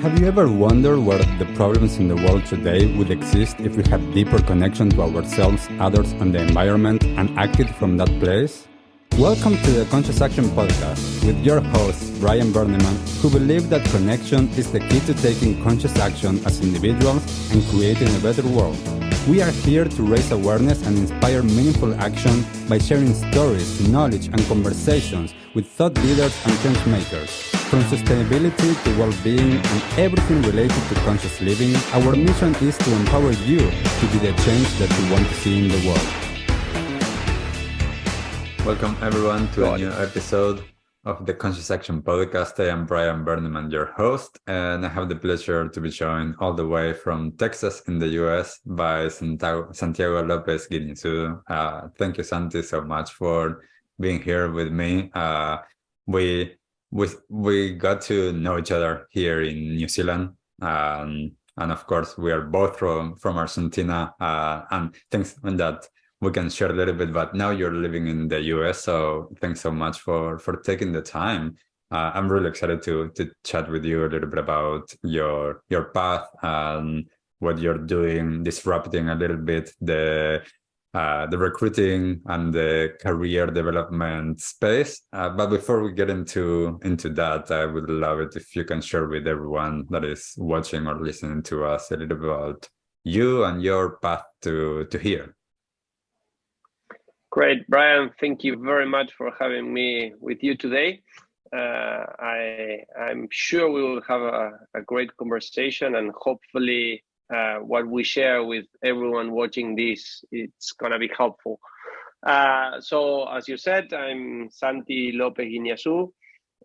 Have you ever wondered where the problems in the world today would exist if we had deeper connection to ourselves, others, and the environment and acted from that place? Welcome to the Conscious Action Podcast with your host, Brian Berneman, who believe that connection is the key to taking conscious action as individuals and creating a better world. We are here to raise awareness and inspire meaningful action by sharing stories, knowledge, and conversations with thought leaders and change makers. From sustainability to well-being and everything related to conscious living, our mission is to empower you to be the change that you want to see in the world. Welcome everyone to a new episode of the Conscious Action Podcast. I am Brian Berneman, your host, and I have the pleasure to be joined all the way from Texas in the US by Santiago Lopez Guiñazu. Thank you, Santi, so much for being here with me. We got to know each other here in New Zealand, and of course we are both from Argentina, and things that we can share a little bit. But now you're living in the US, so thanks so much for taking the time. I'm really excited to chat with you a little bit about your path and what you're doing, disrupting a little bit the recruiting and the career development space. But before we get into that, I would love it if you can share with everyone that is watching or listening to us a little bit about you and your path to here. Great, Brian. Thank you very much for having me with you today. I'm sure we will have a great conversation, and hopefully what we share with everyone watching this, it's going to be helpful. So as you said, I'm Santi Lopez Guiñazu,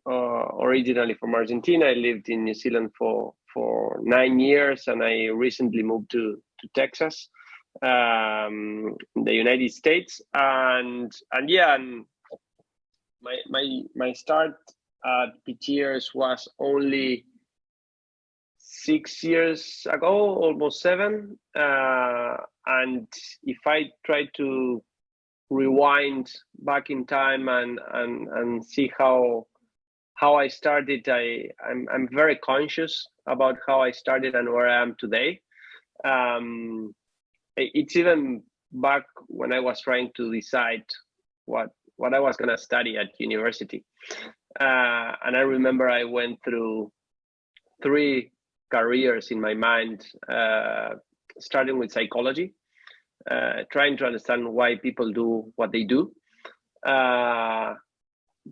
originally from Argentina. I lived in New Zealand for 9 years, and I recently moved to Texas, in the United States. And my start at Pitcheers was only 6 years ago, almost 7. And if I try to rewind back in time and see how I started, I'm very conscious about how I started and where I am today. It's even back when I was trying to decide what I was going to study at university. And I remember I went through 3 careers in my mind, starting with psychology, trying to understand why people do what they do.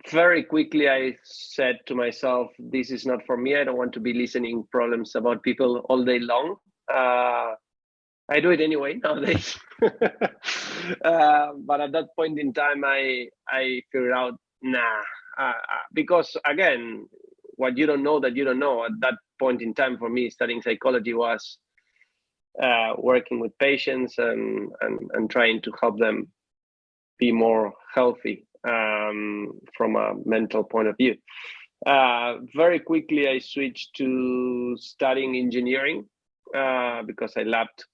Very quickly, I said to myself, this is not for me. I don't want to be listening problems about people all day long. I do it anyway nowadays. But at that point in time, I figured out, because again, what you don't know that you don't know. At that point in time, for me, studying psychology was working with patients and trying to help them be more healthy from a mental point of view. Very quickly, I switched to studying engineering because I loved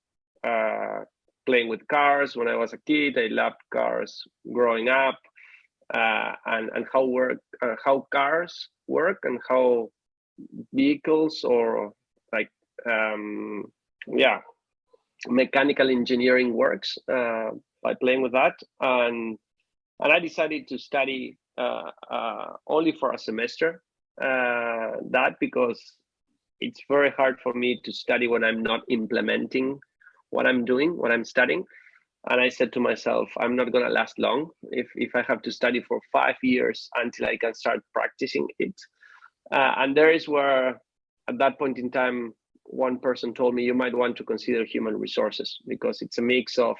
playing with cars when I was a kid. I loved cars growing up, and how cars work and how vehicles or mechanical engineering works by playing with that. And I decided to study only for a semester, that because it's very hard for me to study when I'm not implementing what I'm doing, what I'm studying. And I said to myself, I'm not going to last long if I have to study for 5 years until I can start practicing it. And there is where, at that point in time, one person told me, you might want to consider human resources, because it's a mix of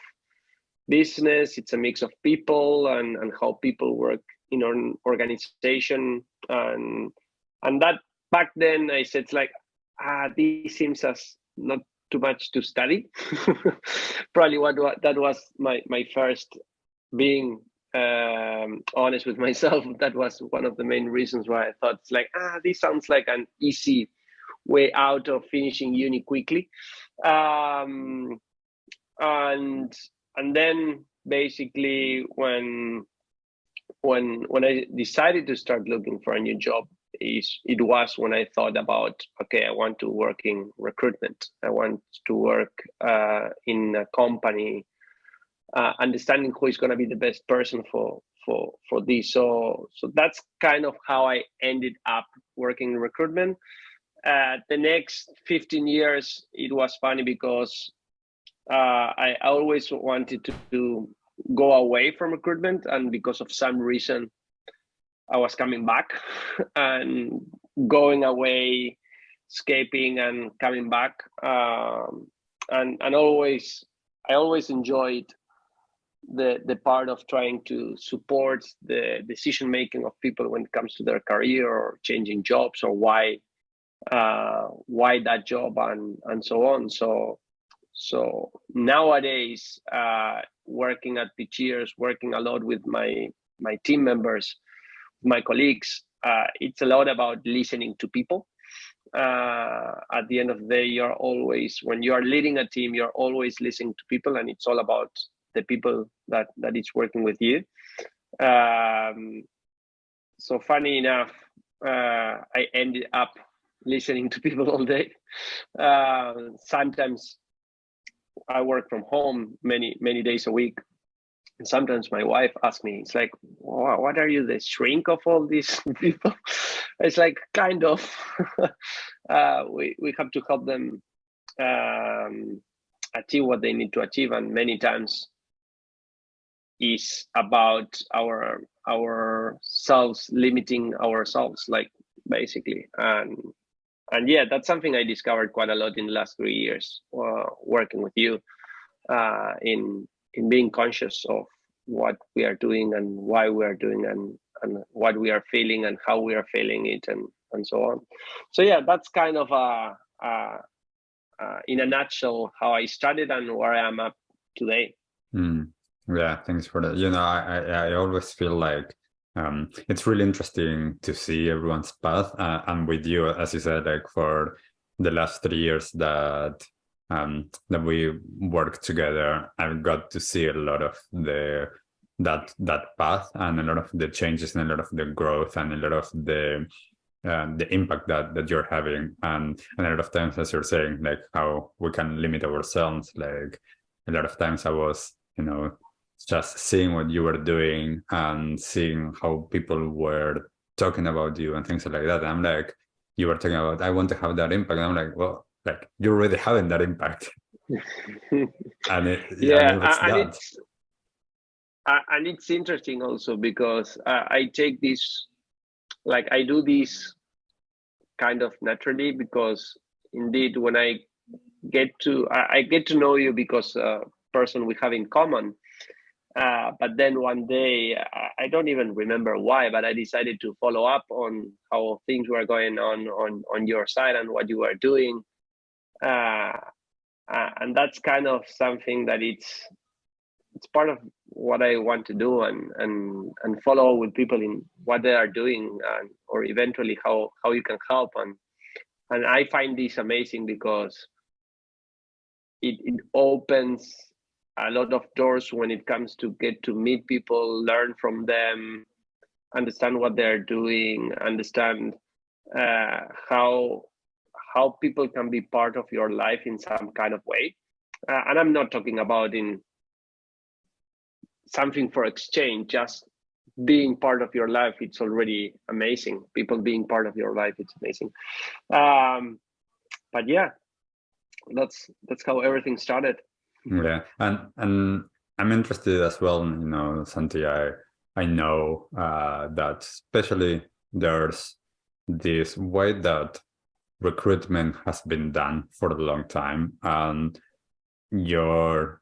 business, it's a mix of people and how people work in an organization. And that back then I said, it's like, this seems as not too much to study. Probably that was my first, being honest with myself. That was one of the main reasons why I thought, it's like, this sounds like an easy way out of finishing uni quickly. And then basically when I decided to start looking for a new job, it was when I thought about, okay, I want to work in recruitment. I want to work in a company, understanding who is going to be the best person for this. So that's kind of how I ended up working in recruitment. The next 15 years, it was funny because I always wanted to go away from recruitment, and because of some reason, I was coming back and going away, escaping and coming back, and I always enjoyed the part of trying to support the decision making of people when it comes to their career or changing jobs, or why that job and so on. So nowadays, working at Pitcheers, working a lot with my team members, my colleagues, it's a lot about listening to people. At the end of the day, when you are leading a team, you're always listening to people, and it's all about the people that is working with you. So funny enough, I ended up listening to people all day. Sometimes I work from home many days a week. And sometimes my wife asks me, it's like, what are you, the shrink of all these people? It's like, kind of. We have to help them achieve what they need to achieve, and many times is about ourselves, limiting ourselves, like, basically. And yeah, that's something I discovered quite a lot in the last 3 years working with you, in being conscious of what we are doing and why we are doing, and what we are feeling and how we are feeling it, and so on. So yeah, that's kind of in a nutshell how I started and where I am up today. Yeah, thanks for that. I always feel like it's really interesting to see everyone's path, and with you, as you said, like for the last 3 years that we worked together, I've got to see a lot of that path, and a lot of the changes, and a lot of the growth, and a lot of the impact that you're having, and a lot of times, as you're saying, like how we can limit ourselves. Like a lot of times I was, just seeing what you were doing and seeing how people were talking about you and things like that. I'm like, you were talking about, I want to have that impact. And I'm like, well, like you're already having that impact. And it's interesting also because I take this, like I do this kind of naturally, because indeed when I get to know you because person we have in common. But then one day, I don't even remember why, but I decided to follow up on how things were going on your side and what you were doing. And that's kind of something that it's part of what I want to do, and follow with people in what they are doing, or eventually how you can help. And I find this amazing because it opens a lot of doors when it comes to get to meet people, learn from them, understand what they're doing, understand how people can be part of your life in some kind of way. And I'm not talking about in something for exchange, just being part of your life. It's already amazing. People being part of your life, it's amazing. But yeah, that's how everything started. Yeah, and I'm interested as well, Santiago. I know that especially there's this way that recruitment has been done for a long time, and your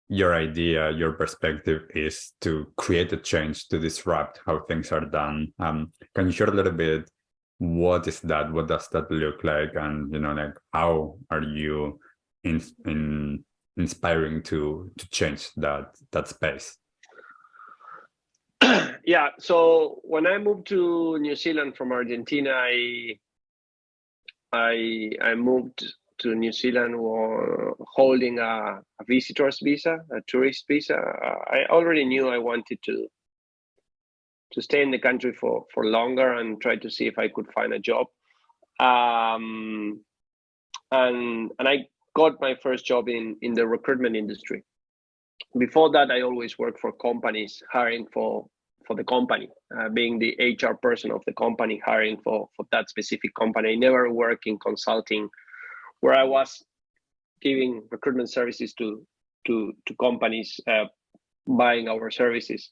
idea, your perspective is to create a change, to disrupt how things are done. Can you share a little bit? What is that? What does that look like? And like how are you inspiring to change that space? Yeah, so when I moved to New Zealand from Argentina, I moved to New Zealand holding a visitor's visa, a tourist visa. I already knew I wanted stay in the country for longer and try to see if I could find a job. And I got my first job in the recruitment industry. Before that, I always worked for companies, hiring for the company, being the HR person of the company, hiring for that specific company. I never worked in consulting, where I was giving recruitment services to companies buying our services.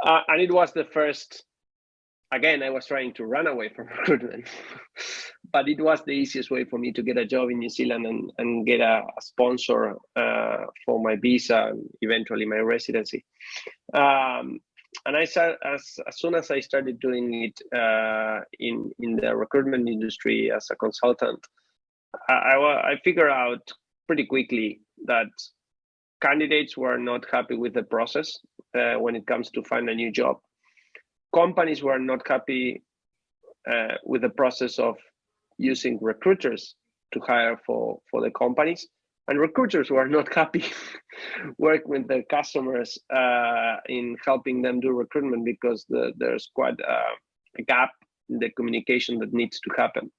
And it was the first, again, I was trying to run away from recruitment, but it was the easiest way for me to get a job in New Zealand and get a sponsor for my visa and eventually my residency. And I started, as soon as I started doing it in the recruitment industry as a consultant, I figured out pretty quickly that candidates were not happy with the process when it comes to find a new job. Companies were not happy with the process of using recruiters to hire for the companies, and recruiters were not happy working with their customers in helping them do recruitment, because there's quite a gap in the communication that needs to happen.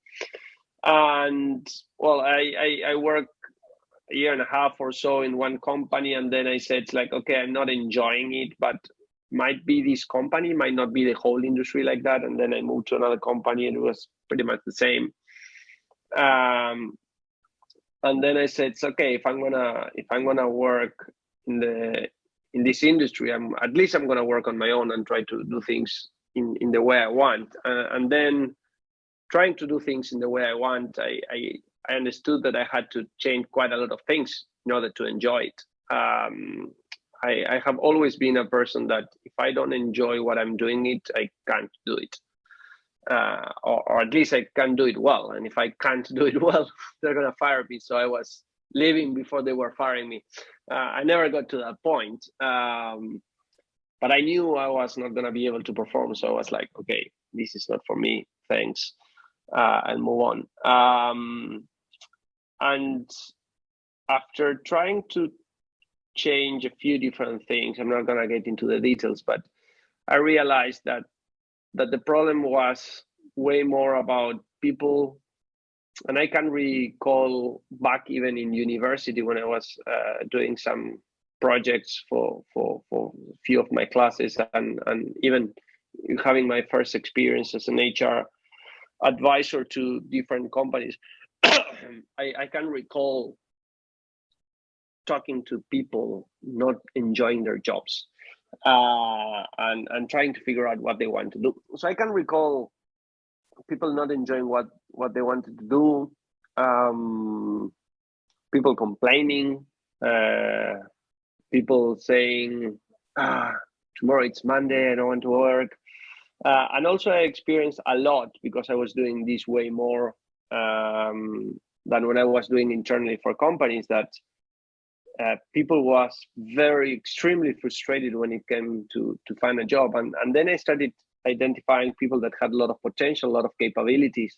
And well, I worked a year and a half or so in one company, and then I said, like, okay, I'm not enjoying it, but might be this company, might not be the whole industry like that. And then I moved to another company, and it was pretty much the same. And then I said, it's okay, if I'm gonna work in this industry, I'm gonna work on my own and try to do things in the way I want. And then trying to do things in the way I want, I understood that I had to change quite a lot of things in order to enjoy it. I have always been a person that if I don't enjoy what I'm doing, I can't do it. Or at least I can't do it well. And if I can't do it well, they're going to fire me. So I was leaving before they were firing me. I never got to that point. But I knew I was not going to be able to perform. So I was like, okay, this is not for me. Thanks. And move on. And after trying to change a few different things, I'm not going to get into the details, but I realized that the problem was way more about people. And I can recall back even in university when I was doing some projects for a few of my classes, and even having my first experience as an HR advisor to different companies. I can recall talking to people not enjoying their jobs and trying to figure out what they want to do. So I can recall people not enjoying what they wanted to do, people complaining, people saying, tomorrow it's Monday, I don't want to work. And also I experienced a lot, because I was doing this way more than when I was doing internally for companies, that people was extremely frustrated when it came to find a job. And then I started identifying people that had a lot of potential, a lot of capabilities.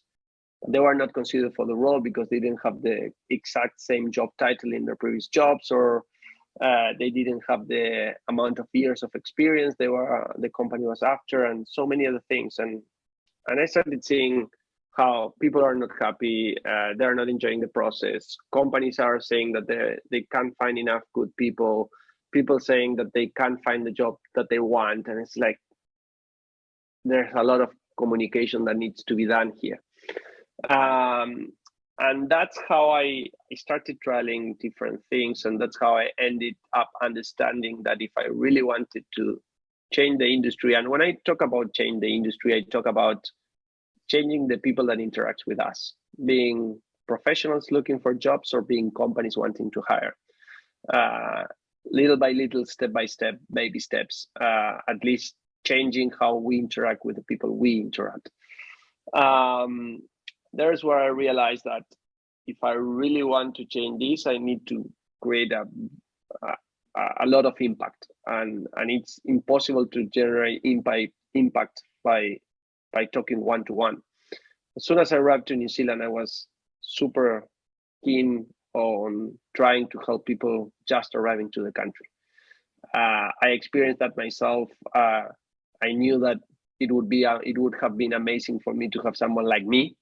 They were not considered for the role because they didn't have the exact same job title in their previous jobs, or they didn't have the amount of years of experience the company was after, and so many other things. And I started seeing how people are not happy, they're not enjoying the process. Companies are saying that they can't find enough good people saying that they can't find the job that they want. And it's like, there's a lot of communication that needs to be done here. And that's how I started trialing different things. And that's how I ended up understanding that if I really wanted to change the industry, and when I talk about change the industry, I talk about changing the people that interact with us, being professionals looking for jobs or being companies wanting to hire. Little by little, step by step, baby steps, at least changing how we interact with the people we interact. There's where I realized that if I really want to change this, I need to create a lot of impact, and it's impossible to generate impact by talking one-to-one. As soon as I arrived to New Zealand, I was super keen on trying to help people just arriving to the country. I experienced that myself. I knew that it would have been amazing for me to have someone like me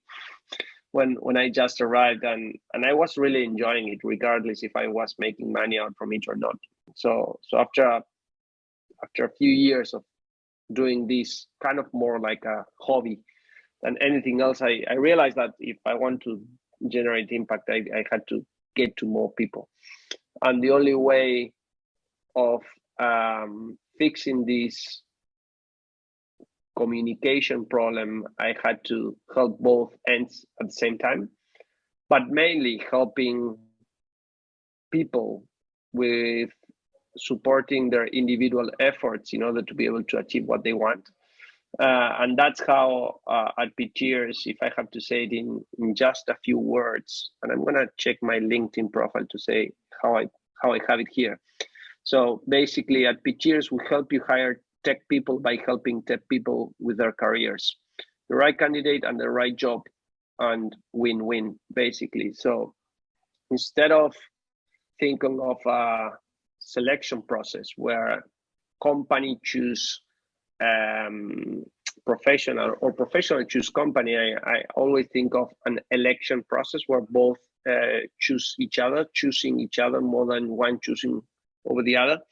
when I just arrived, and I was really enjoying it, regardless if I was making money out from it or not. So after a few years of doing this kind of more like a hobby than anything else, I realized that if I want to generate impact, I had to get to more people. And the only way of fixing this communication problem, I had to help both ends at the same time, but mainly helping people with supporting their individual efforts in order to be able to achieve what they want. And that's how at Pitcheers, if I have to say it in just a few words, and I'm gonna check my LinkedIn profile to say how I have it here. So basically at Pitcheers, we help you hire tech people by helping tech people with their careers. The right candidate and the right job, and win-win, basically. So instead of thinking of a selection process where company choose professional or professional choose company, I always think of an election process where both choosing each other more than one choosing over the other.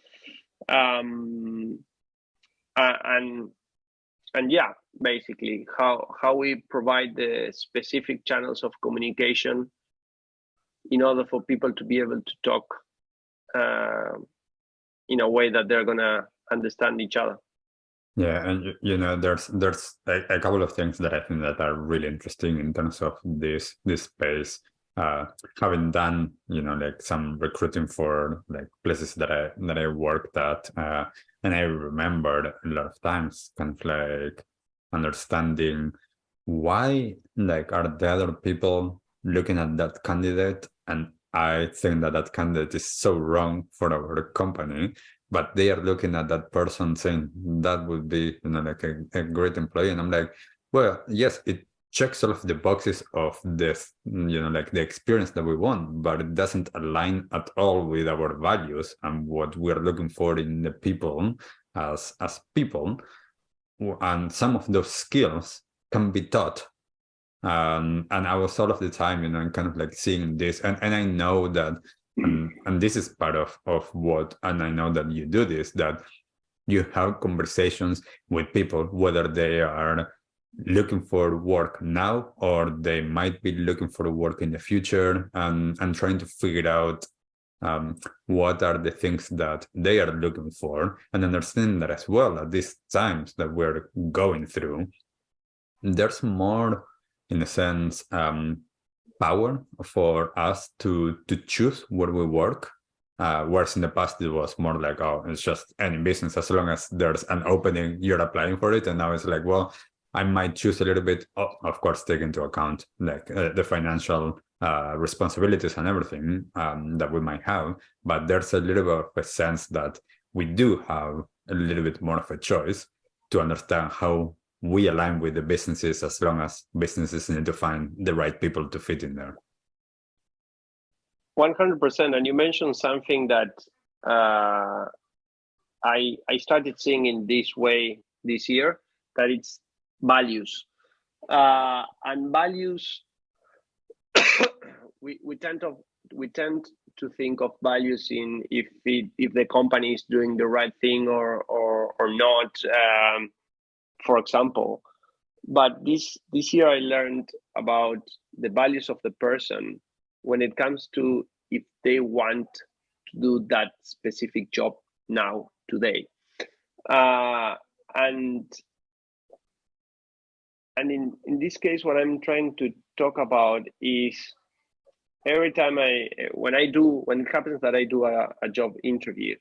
And yeah, basically how we provide the specific channels of communication in order for people to be able to talk in a way that they're gonna understand each other. Yeah, and there's a couple of things that I think that are really interesting in terms of this space. Having done like some recruiting for like places that I worked at, and I remembered a lot of times kind of like understanding why like are the other people looking at that candidate, and I think that candidate is so wrong for our company, but they are looking at that person saying that would be like a great employee. And I'm like, well, yes, it checks all of the boxes of this, like the experience that we want, but it doesn't align at all with our values and what we're looking for in the people as people. And some of those skills can be taught. And I was all of the time, kind of like seeing this, and I know that, and this is part of what, and I know that you do this, that you have conversations with people, whether they are looking for work now or they might be looking for work in the future, and trying to figure out what are the things that they are looking for, and understand that as well at these times that we're going through, there's more, in a sense, power for us to choose where we work, whereas in the past it was more like, oh, it's just any business, as long as there's an opening, you're applying for it. And now it's like, well, I might choose a little bit, of course, take into account like the financial responsibilities and everything that we might have, but there's a little bit of a sense that we do have a little bit more of a choice to understand how we align with the businesses, as long as businesses need to find the right people to fit in there. 100%. And you mentioned something that I started seeing in this way this year, that it's values. And values, we tend to think of values in if the company is doing the right thing or not. For example, but this year I learned about the values of the person when it comes to if they want to do that specific job now, today. And in this case, what I'm trying to talk about is every time when it happens that I do a job interview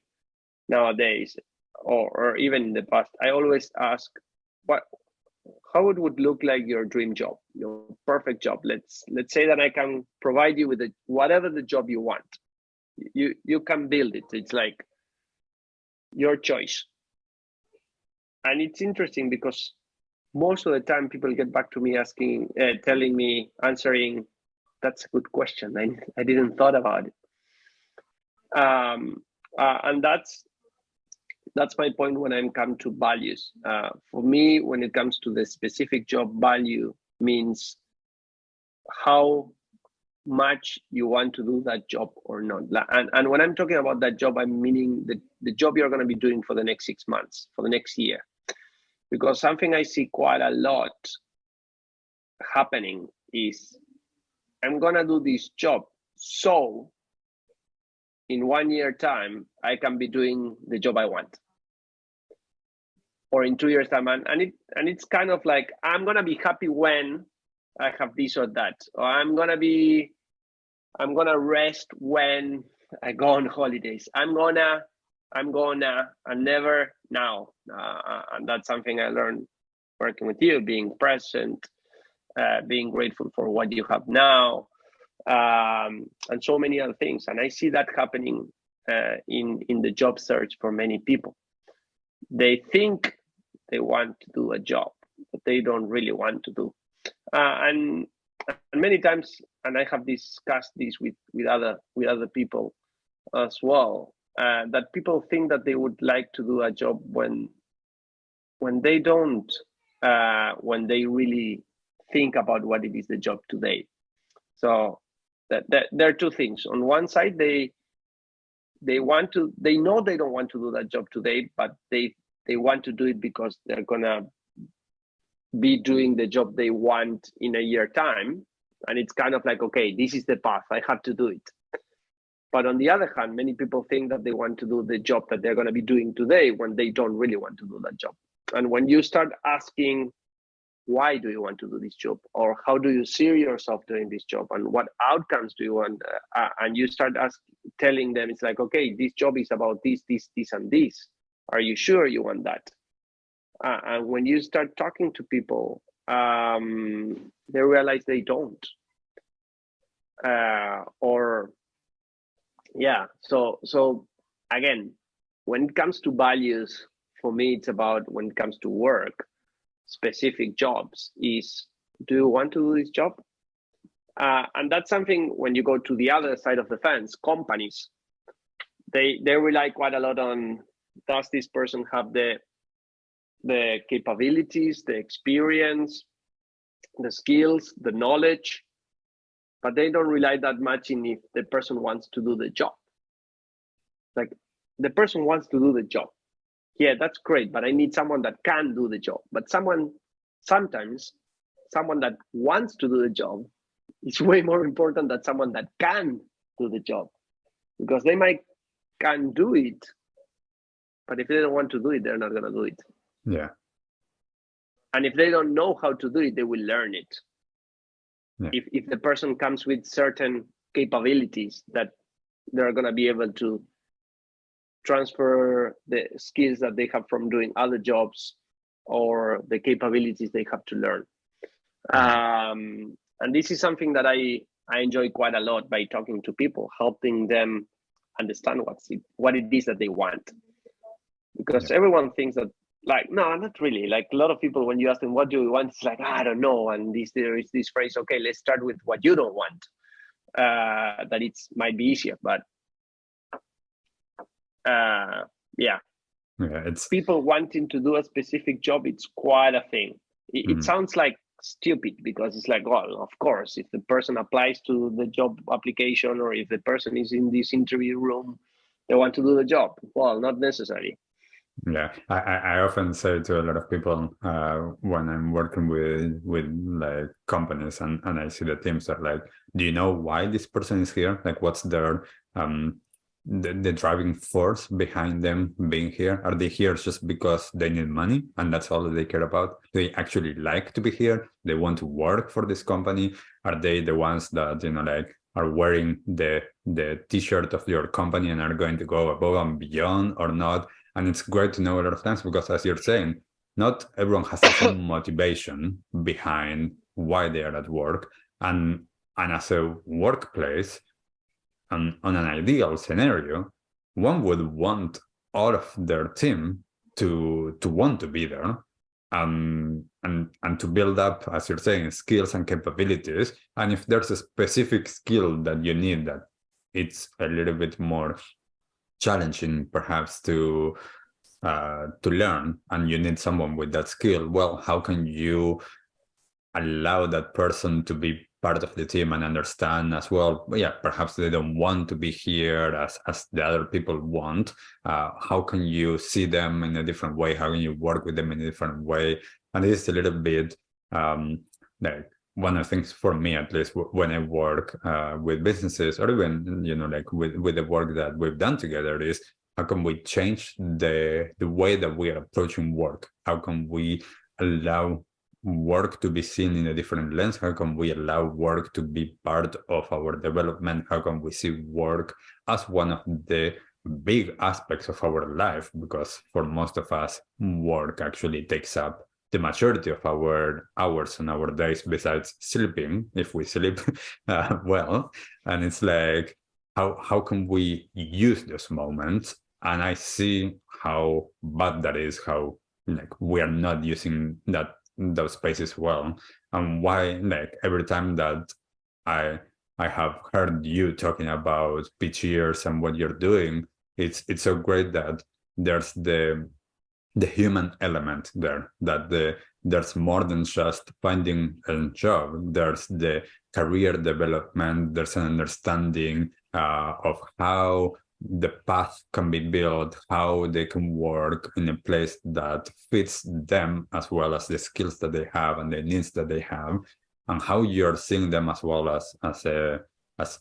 nowadays, or even in the past, I always ask, how it would look like your dream job, your perfect job. Let's say that I can provide you with whatever the job you want. You can build it. It's like your choice. And it's interesting because most of the time people get back to me answering, that's a good question. I didn't thought about it. And that's my point when I come to values. For me, when it comes to the specific job, value means how much you want to do that job or not. And when I'm talking about that job, I'm meaning the job you're going to be doing for the next 6 months, for the next year. Because something I see quite a lot happening is, I'm going to do this job so in 1 year time, I can be doing the job I want. Or in 2 years time, and it's kind of like, I'm going to be happy when I have this or that, or I'm gonna rest when I go on holidays. I'm gonna, and never now. And that's something I learned working with you, being present, being grateful for what you have now, and so many other things. And I see that happening in the job search for many people. They think they want to do a job, but they don't really want to do. And many times, and I have discussed this with other people as well, that people think that they would like to do a job when they don't, when they really think about what it is the job today. So that there are two things. On one side, they know they don't want to do that job today, but they want to do it because they're gonna be doing the job they want in a year time. And it's kind of like, okay, this is the path, I have to do it. But on the other hand, many people think that they want to do the job that they're going to be doing today when they don't really want to do that job. And when you start asking, why do you want to do this job? Or how do you see yourself doing this job? And what outcomes do you want? And you start telling them, it's like, okay, this job is about this, and this. Are you sure you want that? And when you start talking to people, they realize they don't. So again, when it comes to values, for me, it's about, when it comes to work, specific jobs, is, do you want to do this job? And that's something, when you go to the other side of the fence, companies, they rely quite a lot on, does this person have the capabilities, the experience, the skills, the knowledge, but they don't rely that much in if the person wants to do the job. Like, the person wants to do the job. Yeah, that's great, but I need someone that can do the job. But sometimes someone that wants to do the job is way more important than someone that can do the job, because they can do it, but if they don't want to do it, they're not going to do it. Yeah. And if they don't know how to do it, they will learn it. Yeah. If the person comes with certain capabilities that they're going to be able to transfer the skills that they have from doing other jobs, or the capabilities they have to learn. And this is something that I enjoy quite a lot, by talking to people, helping them understand what it is that they want. Because everyone thinks that, like, no, not really. Like, a lot of people, when you ask them, what do you want? It's like, I don't know. And there is this phrase, okay, let's start with what you don't want. That it might be easier, but it's people wanting to do a specific job. It's quite a thing. It sounds like stupid, because it's like, well, of course, if the person applies to the job application, or if the person is in this interview room, they want to do the job. Well, not necessarily. Yeah, I often say to a lot of people when I'm working with like companies, and I see the teams, are like, do you know why this person is here? Like, what's their the driving force behind them being here? Are they here just because they need money and that's all that they care about? Do they actually like to be here? They want to work for this company? Are they the ones that, like, are wearing the t-shirt of your company and are going to go above and beyond, or not? And it's great to know a lot of times, because, as you're saying, not everyone has the same motivation behind why they are at work. And as a workplace, on an ideal scenario, one would want all of their team to want to be there, and to build up, as you're saying, skills and capabilities. And if there's a specific skill that you need, that it's a little bit more challenging perhaps to to learn, and you need someone with that skill. Well, how can you allow that person to be part of the team and understand as well? Yeah, perhaps they don't want to be here as the other people want. How can you see them in a different way? How can you work with them in a different way? And it's a little bit like one of the things for me, at least when I work with businesses, or even like with the work that we've done together, is how can we change the way that we are approaching work? How can we allow work to be seen in a different lens? How can we allow work to be part of our development? How can we see work as one of the big aspects of our life? Because for most of us, work actually takes up the majority of our hours and our days, besides sleeping, if we sleep well. And it's like, how can we use those moments? And I see how bad that is, how like we are not using those spaces well, and why like every time that I have heard you talking about Pitcheers and what you're doing, it's so great that there's the human element there, that there's more than just finding a job. There's the career development, there's an understanding of how the path can be built, how they can work in a place that fits them, as well as the skills that they have and the needs that they have, and how you're seeing them as well as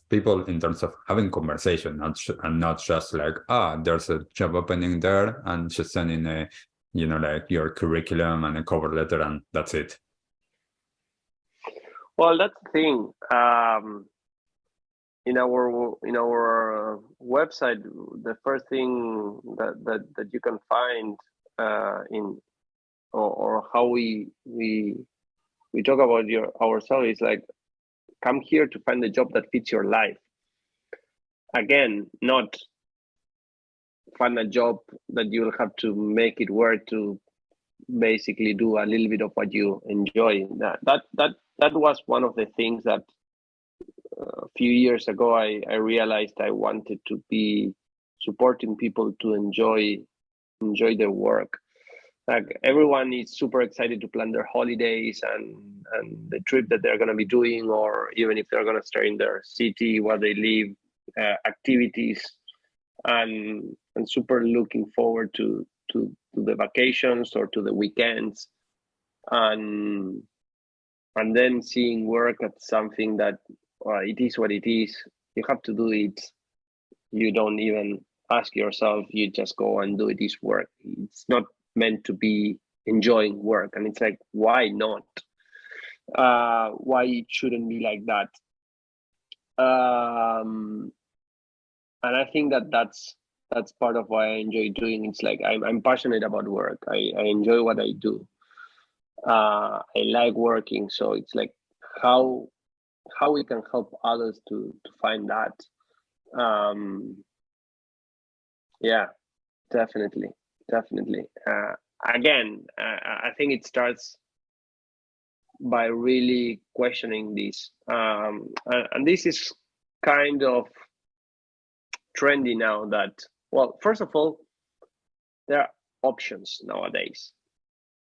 people in terms of having conversation, and not just like, there's a job opening there, and just sending a like your curriculum and a cover letter, and that's it. Well, that's the thing. In our website, the first thing that you can find in or how we talk about ourselves is like, come here to find the job that fits your life. Again, not find a job that you will have to make it work to basically do a little bit of what you enjoy. That was one of the things that a few years ago I realized I wanted to be supporting people to enjoy their work. Like, everyone is super excited to plan their holidays and the trip that they're going to be doing, or even if they're going to stay in their city where they live, activities, and super looking forward to the vacations or to the weekends, and then seeing work at something that it is what it is. You have to do it. You don't even ask yourself. You just go and do it. Is work. It's not meant to be enjoying work, and it's like, why not? Why it shouldn't be like that? And I think that's part of why I enjoy doing. It's like I'm passionate about work. I enjoy what I do. I like working, so it's like how we can help others to find that. Yeah, definitely. Again, I think it starts by really questioning this, and this is kind of trendy now. That, well, first of all, there are options nowadays.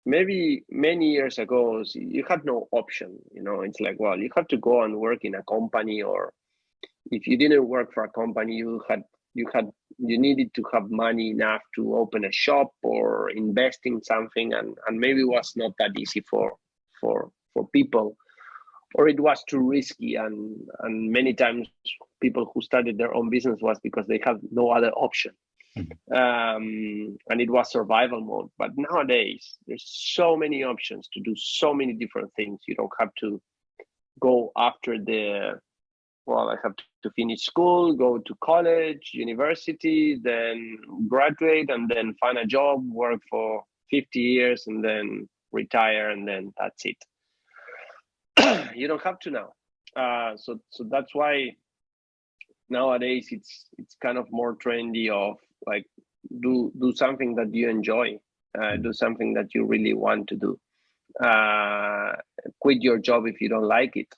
Maybe many years ago you had no option. It's like, well, you have to go and work in a company, or if you didn't work for a company, you needed to have money enough to open a shop or invest in something, and maybe it was not that easy for people, or it was too risky, and many times people who started their own business was because they had no other option. And it was survival mode. But nowadays there's so many options to do so many different things. You don't have to go after I have to finish school, go to college, university, then graduate, and then find a job, work for 50 years, and then retire, and then that's it. You don't have to now. So that's why nowadays it's kind of more trendy of like, do something that you enjoy, do something that you really want to do. Quit your job if you don't like it,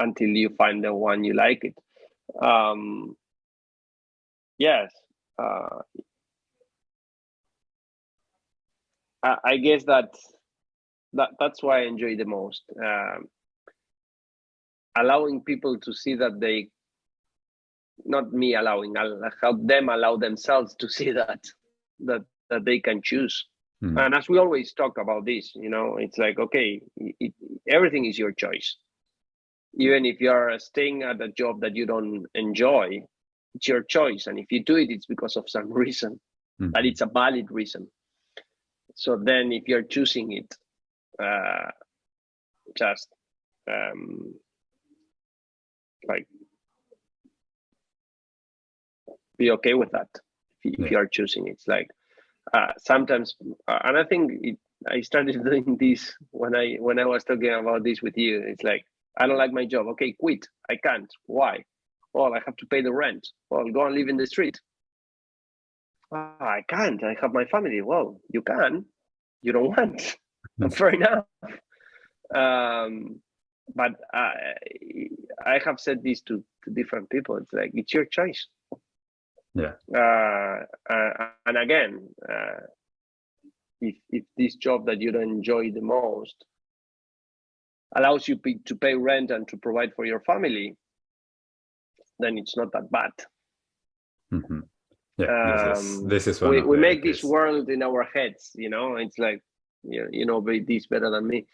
until you find the one you like it. Yes. I guess that's why I enjoy the most. Allowing people to see that they, not me allowing, I'll help them allow themselves to see that they can choose. And as we always talk about this, it's like, okay, everything is your choice. Even if you're staying at a job that you don't enjoy, it's your choice. And if you do it, it's because of some reason, but it's a valid reason. So then if you're choosing it, just like be okay with that. If you are choosing it. It's like sometimes, and I think I started doing this when I was talking about this with you. It's like, I don't like my job. Okay, quit. I can't. Why? Well, I have to pay the rent. Well, go and live in the street. I can't. I have my family. Well, you can. You don't want. Fair enough. But I have said this to different people. It's like, it's your choice. Yeah. And again, if this job that you don't enjoy the most allows you to pay rent and to provide for your family, then it's not that bad. Yeah, this is one we make this world in our heads. It's like, this better than me.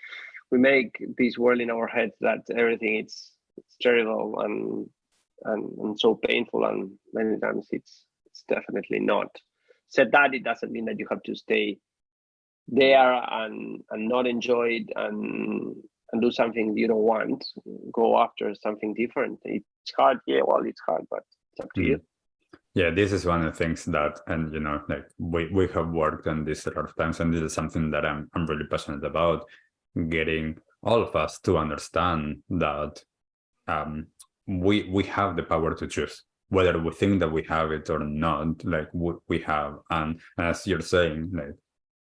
We make this world in our heads that everything it's terrible and so painful, and many times it's definitely not. Said that, it doesn't mean that you have to stay there and not enjoy it and do something you don't want. Go after something different. It's hard, it's hard, but it's up to you. Yeah, this is one of the things that, and like we have worked on this a lot of times, and this is something that I'm really passionate about, getting all of us to understand that we have the power to choose, whether we think that we have it or not. Like we have, and as you're saying, like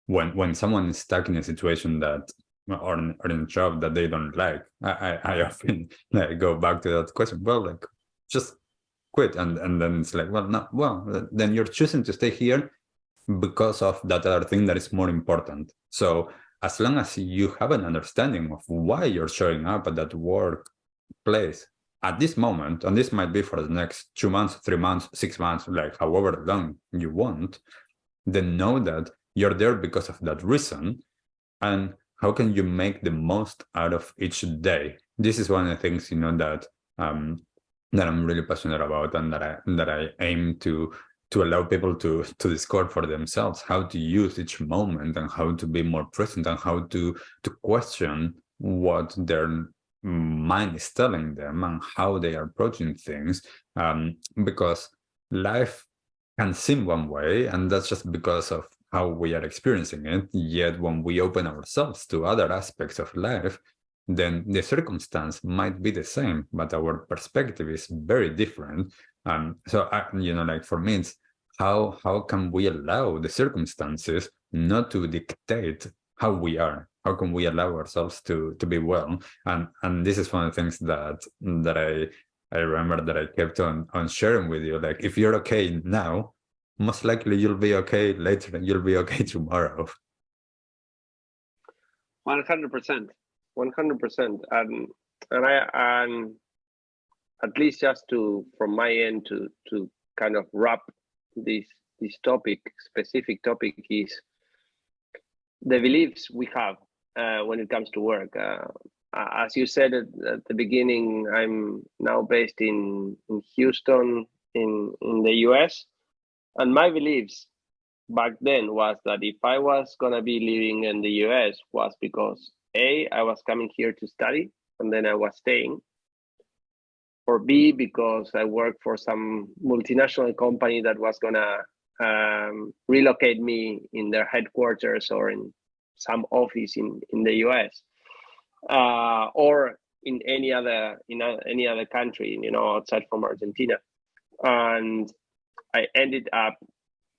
when someone is stuck in a situation that or in a job that they don't like, I often go back to that question. Well, like just quit, and then it's like, then you're choosing to stay here because of that other thing that is more important. So as long as you have an understanding of why you're showing up at that workplace at this moment, and this might be for the next 2 months, 3 months, 6 months, like however long you want, then know that you're there because of that reason. And how can you make the most out of each day? This is one of the things, that I'm really passionate about, and that I aim to allow people to discover for themselves how to use each moment, and how to be more present, and how to question what their mind is telling them and how they are approaching things, because life can seem one way, and that's just because of how we are experiencing it. Yet when we open ourselves to other aspects of life, then the circumstance might be the same, but our perspective is very different. So like for me, it's how can we allow the circumstances not to dictate how we are? How can we allow ourselves to be well? And this is one of the things that I remember that I kept on sharing with you. Like, if you're okay now, most likely you'll be okay later, and you'll be okay tomorrow. 100%. 100%. And at least just from my end to kind of wrap this specific topic, is the beliefs we have when it comes to work. As you said at the beginning, I'm now based in Houston in the US, and my beliefs back then was that if I was gonna be living in the US, was because A, I was coming here to study and then I was staying, or B, because I worked for some multinational company that was gonna relocate me in their headquarters or in some office in the US, or in any other country, outside from Argentina. And I ended up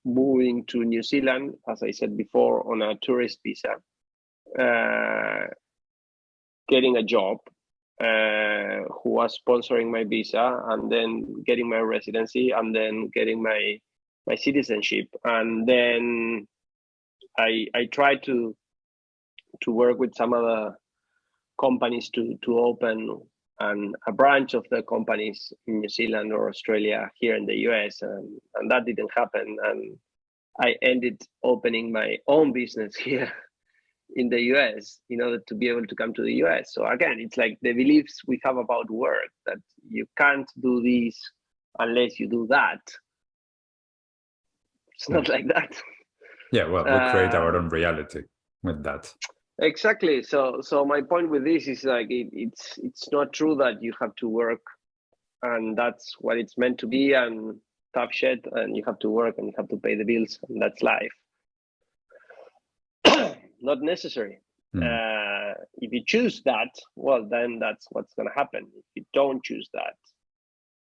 moving to New Zealand, as I said before, on a tourist visa, getting a job, who was sponsoring my visa, and then getting my residency, and then getting my citizenship. And then I tried to work with some other companies to open a branch of the companies in New Zealand or Australia here in the US, and that didn't happen. And I ended opening my own business here in the US in order to be able to come to the US. So again, it's like the beliefs we have about work, that you can't do this unless you do that. It's not like that. Yeah, well, we create our own reality with that. Exactly. So my point with this is like it's not true that you have to work and that's what it's meant to be and tough shit and you have to work and you have to pay the bills and that's life. Not necessary. If you choose that, well, then that's what's going to happen. If you don't choose that,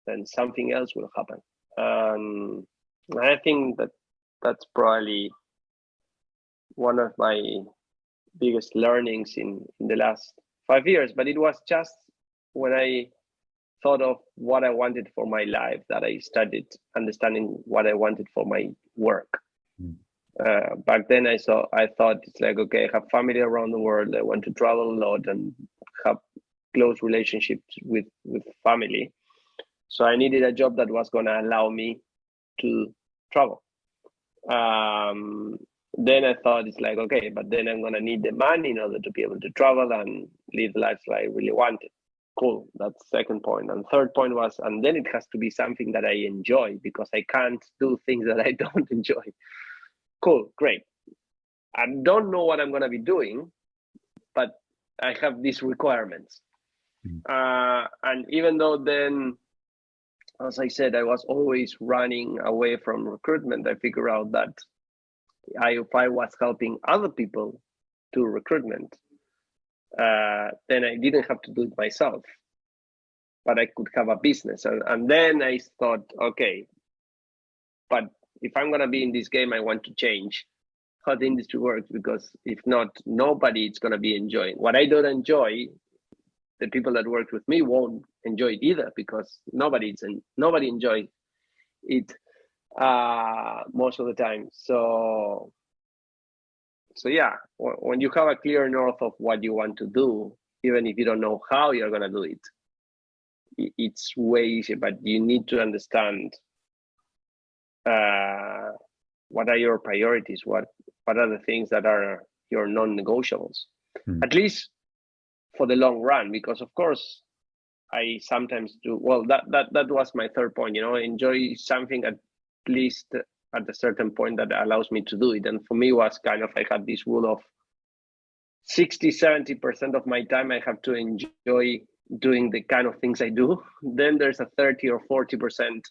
then something else will happen. I think that's probably one of my biggest learnings in the last 5 years. But it was just when I thought of what I wanted for my life that I started understanding what I wanted for my work. Back then I thought it's like, okay, I have family around the world. I want to travel a lot and have close relationships with family. So I needed a job that was going to allow me to travel. Then I thought it's like, okay, but then I'm going to need the money in order to be able to travel and live the lifestyle I really wanted. Cool. That's second point. And third point was, and then it has to be something that I enjoy because I can't do things that I don't enjoy. Cool, great. I don't know what I'm going to be doing, but I have these requirements. And even though then, as I said, I was always running away from recruitment, I figured out that if I was helping other people do recruitment, then I didn't have to do it myself, but I could have a business. And then I thought, okay, but if I'm going to be in this game, I want to change how the industry works, because if not, nobody is going to be enjoying. What I don't enjoy, the people that work with me won't enjoy it either, because nobody enjoys it most of the time. So yeah, when you have a clear north of what you want to do, even if you don't know how you're going to do it, it's way easier. But you need to understand what are your priorities, what are the things that are your non-negotiables, at least for the long run. Because of course I sometimes do, well, that was my third point, enjoy something at least at a certain point that allows me to do it. And for me was kind of, I had this rule of 60-70% of my time I have to enjoy doing the kind of things I do. Then there's a 30 or 40%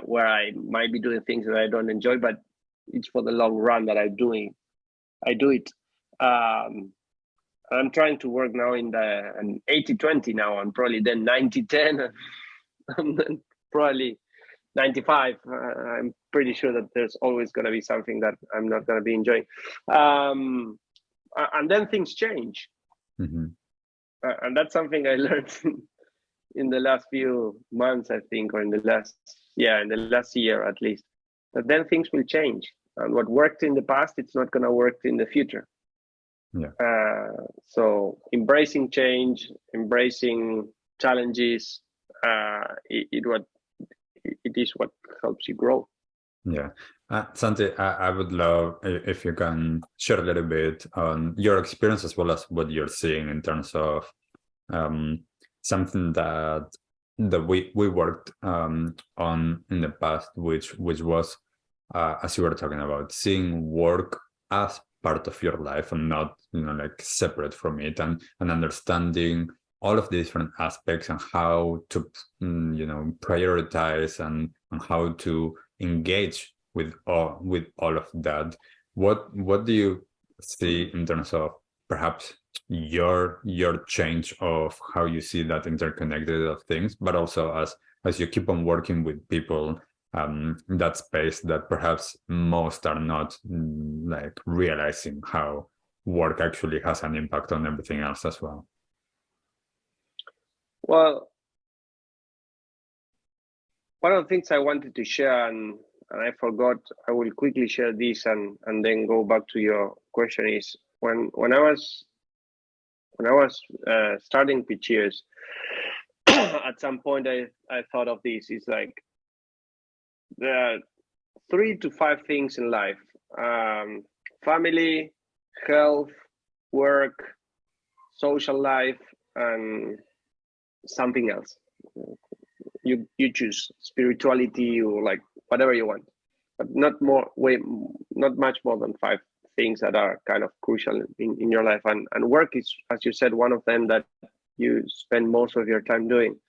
where I might be doing things that I don't enjoy, but it's for the long run that I do it. I'm trying to work now in an 80-20 now, and probably then 90-10, and then probably 95. I'm pretty sure that there's always going to be something that I'm not going to be enjoying. And then things change. And that's something I learned in the last few months, I think, or in the last year at least, that then things will change. And what worked in the past, it's not going to work in the future. So embracing change, embracing challenges, it is what helps you grow. Santi, I would love if you can share a little bit on your experience as well as what you're seeing in terms of something that we worked on in the past, which was as you were talking about, seeing work as part of your life and not like separate from it, and understanding all of the different aspects and how to prioritize and how to engage with all of that. What do you see in terms of perhaps your change of how you see that interconnected of things, but also as you keep on working with people in that space that perhaps most are not like realizing how work actually has an impact on everything else as well? Well, one of the things I wanted to share, and I forgot, I will quickly share this and then go back to your question. Is when I was starting Pitcheers, at some point I thought of this. It's like there are 3 to 5 things in life: family, health, work, social life, and something else. You choose spirituality or like whatever you want, but not much more than 5 things that are kind of crucial in your life. And work is, as you said, one of them that you spend most of your time doing.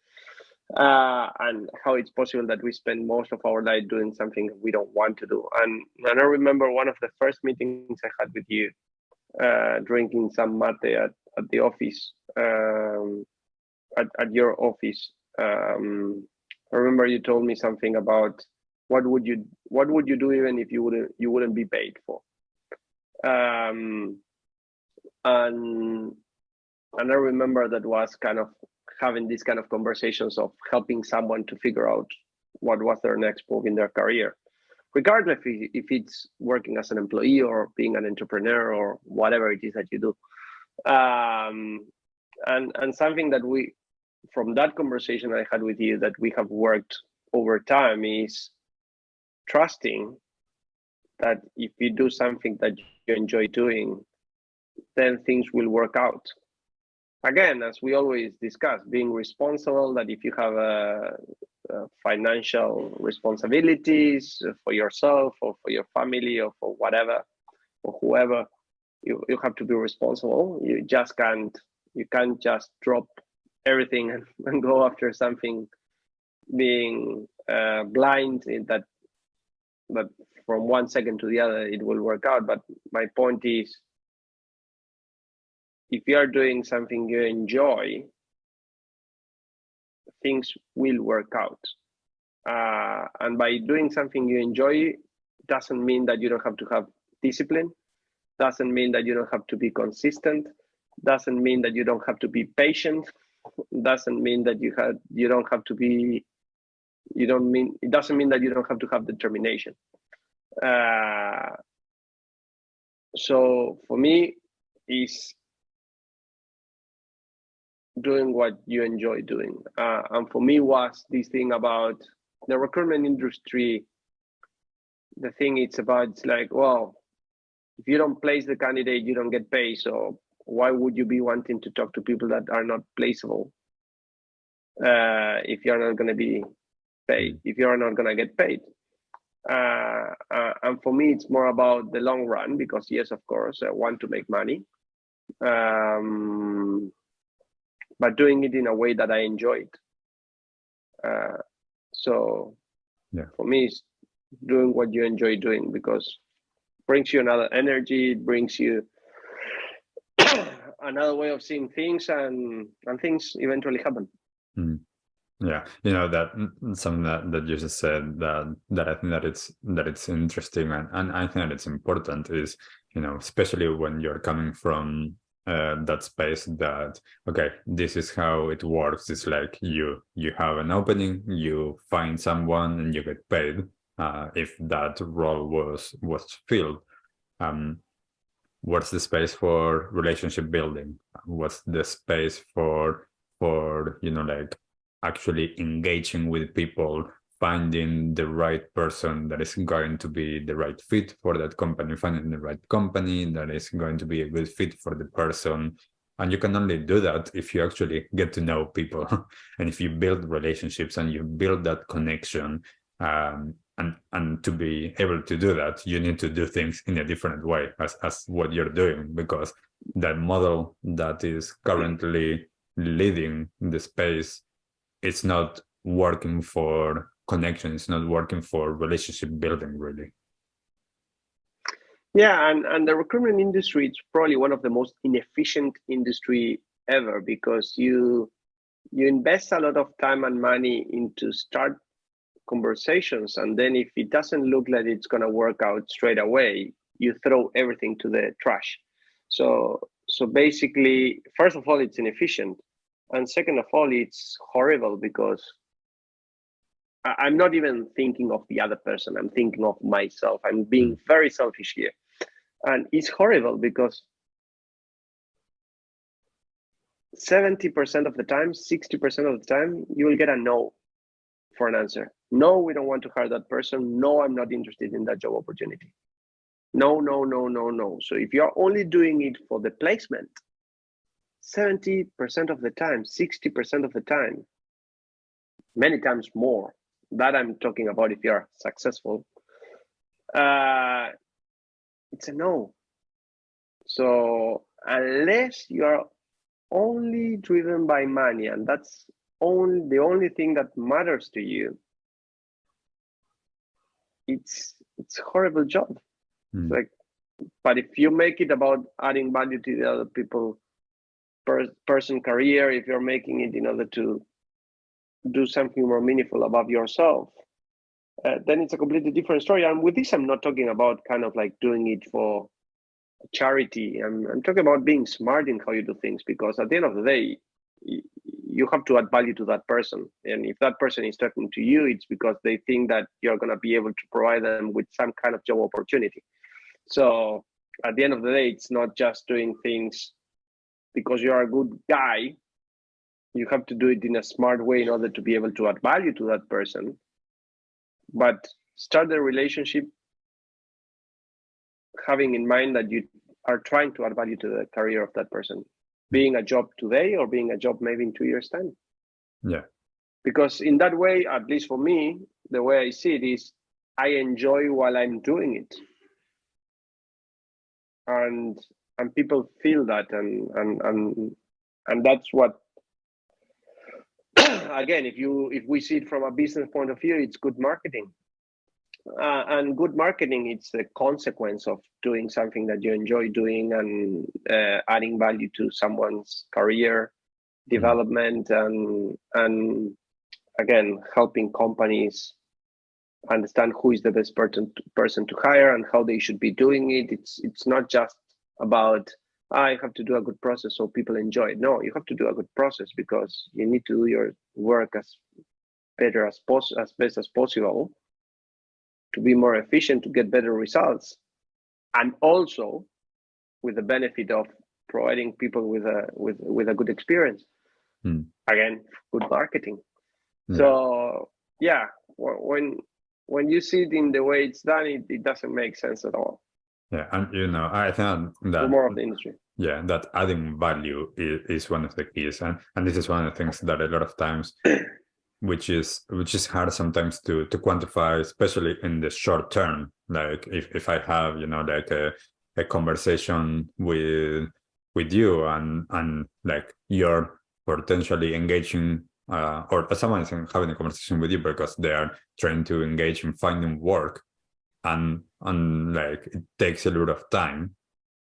And how it's possible that we spend most of our life doing something we don't want to do. And I remember one of the first meetings I had with you, drinking some mate at the office, at your office. I remember you told me something about what would you do even if you wouldn't be paid for. And I remember that was kind of having these kind of conversations of helping someone to figure out what was their next move in their career, regardless if it's working as an employee or being an entrepreneur or whatever it is that you do. And something that from that conversation I had with you, that we have worked over time, is trusting that if you do something that you enjoy doing, then things will work out. Again, as we always discuss, being responsible, that if you have financial responsibilities for yourself or for your family or for whatever or whoever, you have to be responsible. You can't just drop everything and go after something, being blind in that from one second to the other it will work out. But my point is, if you are doing something you enjoy, things will work out. And by doing something you enjoy, doesn't mean that you don't have to have discipline, doesn't mean that you don't have to be consistent, doesn't mean that you don't have to be patient, doesn't mean that it doesn't mean that you don't have to have determination. So for me, is doing what you enjoy doing. And for me was this thing about the recruitment industry. The thing it's like, well, if you don't place the candidate, you don't get paid. So why would you be wanting to talk to people that are not placeable? If you're not going to be paid, if you're not going to get paid. And for me, it's more about the long run, because yes, of course, I want to make money. But doing it in a way that I enjoy it. So yeah, for me, it's doing what you enjoy doing, because it brings you another energy, it brings you another way of seeing things, and things eventually happen. Yeah, that something that you just said that I think that it's interesting, and I think that it's important is, especially when you're coming from that space, that okay, this is how it works. It's like you have an opening, you find someone, and you get paid if that role was filled. What's the space for relationship building? What's the space for like actually engaging with people, finding the right person that is going to be the right fit for that company, finding the right company that is going to be a good fit for the person. And you can only do that if you actually get to know people and if you build relationships and you build that connection. And to be able to do that, you need to do things in a different way as what you're doing, because that model that is currently leading the space, it's not working for connection, it's not working for relationship building, really. Yeah, and the recruitment industry, it's probably one of the most inefficient industry ever, because you invest a lot of time and money into start conversations, and then if it doesn't look like it's going to work out straight away, you throw everything to the trash. So basically, first of all, it's inefficient, and second of all, it's horrible, because I'm not even thinking of the other person. I'm thinking of myself. I'm being very selfish here. And it's horrible because 70% of the time, 60% of the time, you will get a no for an answer. No, we don't want to hire that person. No, I'm not interested in that job opportunity. No, no, no, no, no. So if you're only doing it for the placement, 70% of the time, 60% of the time, many times more, that I'm talking about if you're successful, it's a no. So unless you're only driven by money, and that's the only thing that matters to you, it's a horrible job. It's like, but if you make it about adding value to the other people, person career, if you're making it in order to do something more meaningful above yourself, then it's a completely different story. And with this, I'm not talking about kind of like doing it for charity. I'm talking about being smart in how you do things, because at the end of the day, you have to add value to that person. And if that person is talking to you, it's because they think that you're going to be able to provide them with some kind of job opportunity. So at the end of the day, it's not just doing things because you're a good guy. You have to do it in a smart way in order to be able to add value to that person. But start the relationship having in mind that you are trying to add value to the career of that person, being a job today or being a job maybe in 2 years' time. Yeah. Because in that way, at least for me, the way I see it is I enjoy while I'm doing it. And people feel that, and that's what, again, if we see it from a business point of view, it's good marketing. And good marketing, it's the consequence of doing something that you enjoy doing and adding value to someone's career development, and again, helping companies understand who is the best person to hire and how they should be doing it. It's not just about I have to do a good process so people enjoy it. No, you have to do a good process because you need to do your work as best as possible to be more efficient, to get better results, and also with the benefit of providing people with a good experience. Again, good marketing. So yeah, when you see it in the way it's done, it doesn't make sense at all. Yeah, and I think that more of the industry. Yeah, that adding value is one of the keys, and this is one of the things that a lot of times, which is hard sometimes to quantify, especially in the short term. Like if I have like a conversation with you and like you're potentially engaging or someone is having a conversation with you because they are trying to engage in finding work, and like it takes a lot of time,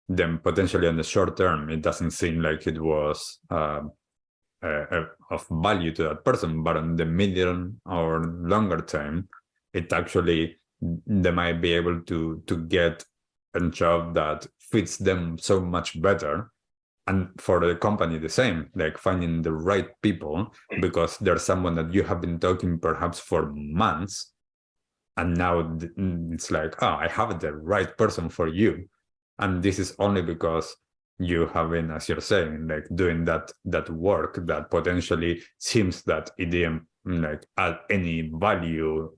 then potentially in the short term it doesn't seem like it was of value to that person, but on the medium or longer term, it actually, they might be able to get a job that fits them so much better. And for the company, the same, like finding the right people, because there's someone that you have been talking perhaps for months, and now it's like, oh, I have the right person for you. And this is only because you have been, as you're saying, like doing that work that potentially seems that it didn't like add any value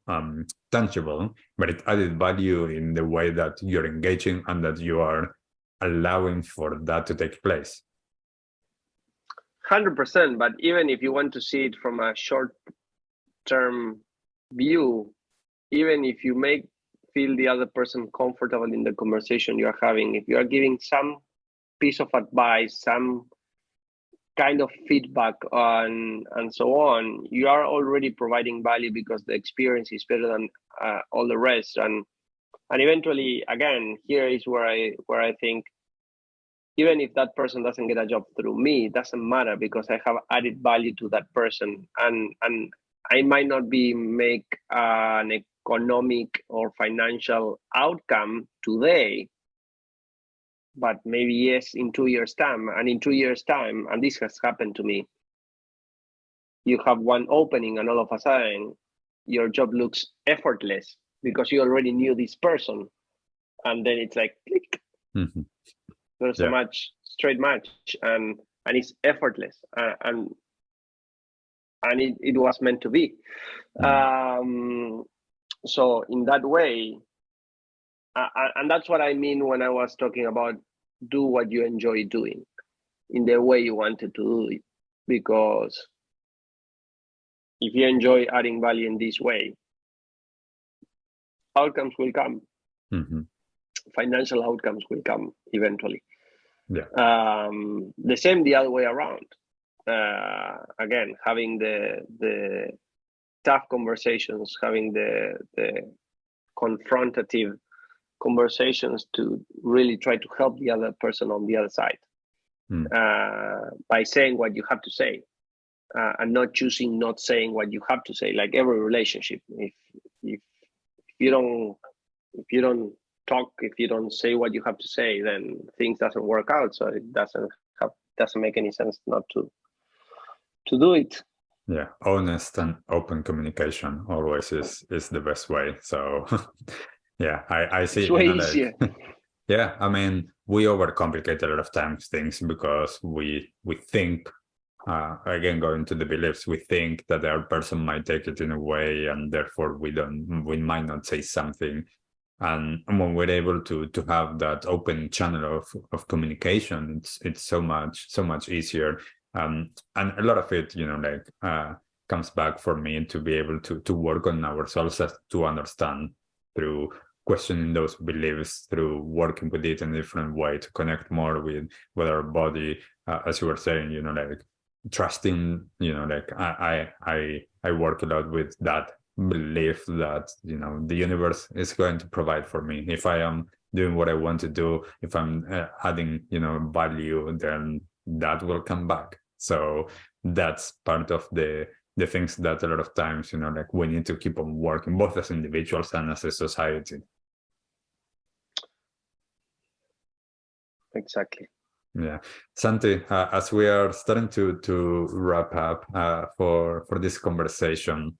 tangible, but it added value in the way that you're engaging and that you are allowing for that to take place. 100%. But even if you want to see it from a short-term view, even if you feel the other person comfortable in the conversation you are having, if you are giving some piece of advice, some kind of feedback and so on, you are already providing value because the experience is better than all the rest. And eventually, again, here is where I think, even if that person doesn't get a job through me, it doesn't matter because I have added value to that person, and I might not make an economic or financial outcome today, but maybe yes in 2 years' time. And in 2 years' time, and this has happened to me, you have one opening and all of a sudden your job looks effortless because you already knew this person, and then it's like click. There's a straight match, and it's effortless, and it was meant to be. So in that way, and that's what I mean when I was talking about do what you enjoy doing in the way you wanted to do it, because if you enjoy adding value in this way, outcomes will come. Financial outcomes will come eventually. The same the other way around. Again, having the tough conversations, having the confrontative conversations to really try to help the other person on the other side by saying what you have to say, and not choosing not saying what you have to say. Like every relationship, if you don't talk, if you don't say what you have to say, then things doesn't work out. So it doesn't make any sense not to do it. Yeah, honest and open communication always is the best way. So yeah, I see. It's way easier. Yeah, I mean, we overcomplicate a lot of times things because we think, again, going to the beliefs, we think that the other person might take it in a way, and therefore we might not say something. And when we're able to have that open channel of communication, it's so much easier. And a lot of it, comes back for me to be able to work on ourselves, to understand through questioning those beliefs, through working with it in a different way, to connect more with our body, as you were saying, trusting, I work a lot with that belief that, the universe is going to provide for me. If I am doing what I want to do, if I'm adding, value, then that will come back. So that's part of the things that a lot of times, we need to keep on working, both as individuals and as a society. Exactly. Yeah. Santi, as we are starting to wrap up for this conversation,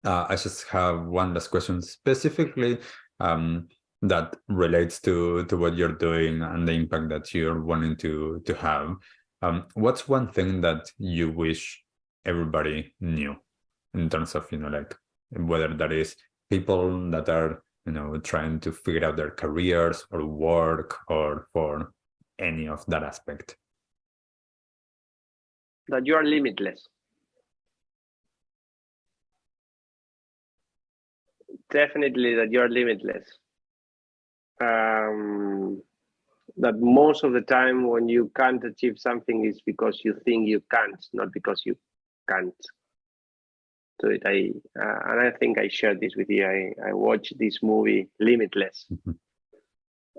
I just have one last question specifically that relates to what you're doing and the impact that you're wanting to have. What's one thing that you wish everybody knew in terms of, whether that is people that are, trying to figure out their careers or work, or for any of that aspect? That you are limitless. Definitely that you're limitless. That most of the time when you can't achieve something is because you think you can't, not because you can't do it. And I think I shared this with you. I watched this movie Limitless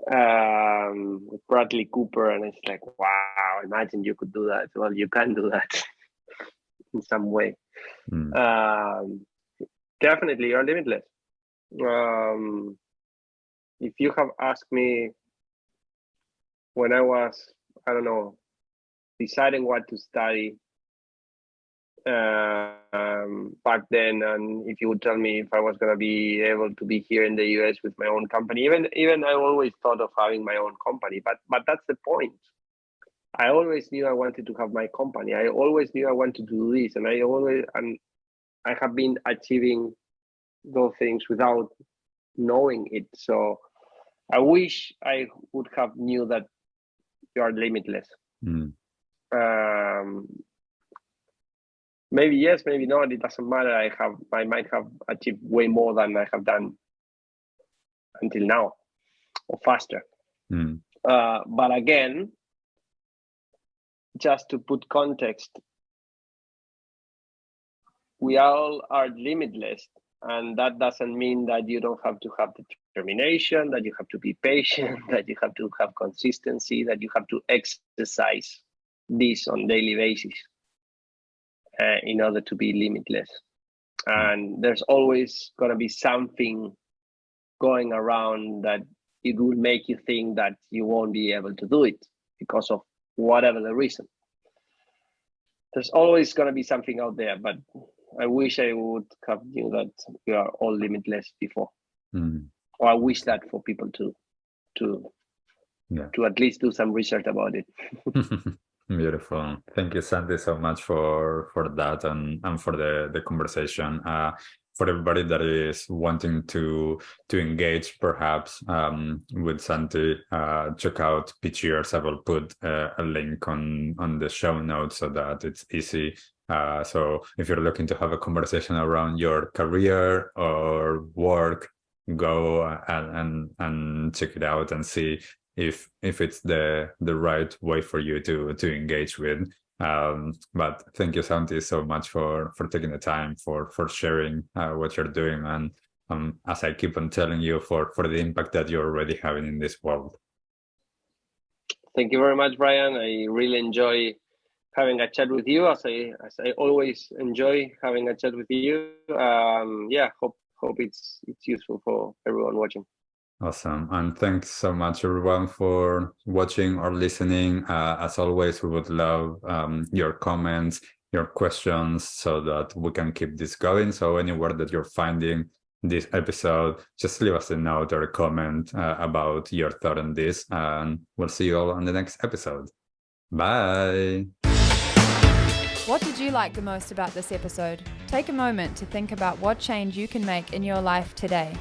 with Bradley Cooper, and it's like, wow, imagine you could do that. Well, you can do that in some way. Definitely you're limitless. If you have asked me when I was, I don't know, deciding what to study back then, and if you would tell me if I was going to be able to be here in the US with my own company, even I always thought of having my own company, but that's the point. I always knew I wanted to have my company. I always knew I wanted to do this, and I have been achieving those things without knowing it. So I wish I would have knew that you are limitless. Maybe yes, maybe not. It doesn't matter. I might have achieved way more than I have done until now, or faster. But again, just to put context, we all are limitless, and that doesn't mean that you don't have to have determination, that you have to be patient, that you have to have consistency, that you have to exercise this on daily basis in order to be limitless. And there's always going to be something going around that it will make you think that you won't be able to do it because of whatever the reason. There's always going to be something out there, but I wish I would have knew that we are all limitless before. Mm. Or I wish that for people to at least do some research about it. Beautiful. Thank you, Santi, so much for that and for the conversation. For everybody that is wanting to engage perhaps with Santi, check out Pitcheers. I will put a link on the show notes so that it's easy. So if you're looking to have a conversation around your career or work, go and check it out and see if it's the right way for you to engage with. But thank you, Santi, so much for taking the time for sharing what you're doing, and as I keep on telling you, for the impact that you're already having in this world. Thank you very much, Brian. I really enjoy having a chat with you, as I always enjoy having a chat with you. Hope it's useful for everyone watching. Awesome. And thanks so much, everyone, for watching or listening. As always, we would love your comments, your questions, so that we can keep this going. So anywhere that you're finding this episode, just leave us a note or a comment about your thought on this, and we'll see you all on the next episode. Bye. What did you like the most about this episode? Take a moment to think about what change you can make in your life today.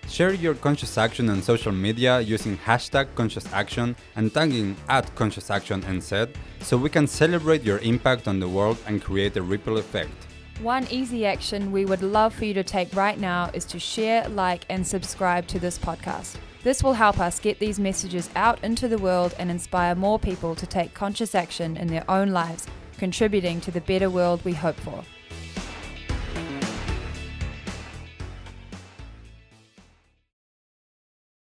Share your conscious action on social media using #ConsciousAction and tagging @ConsciousActionNZ so we can celebrate your impact on the world and create a ripple effect. One easy action we would love for you to take right now is to share, like, and subscribe to this podcast. This will help us get these messages out into the world and inspire more people to take conscious action in their own lives, contributing to the better world we hope for.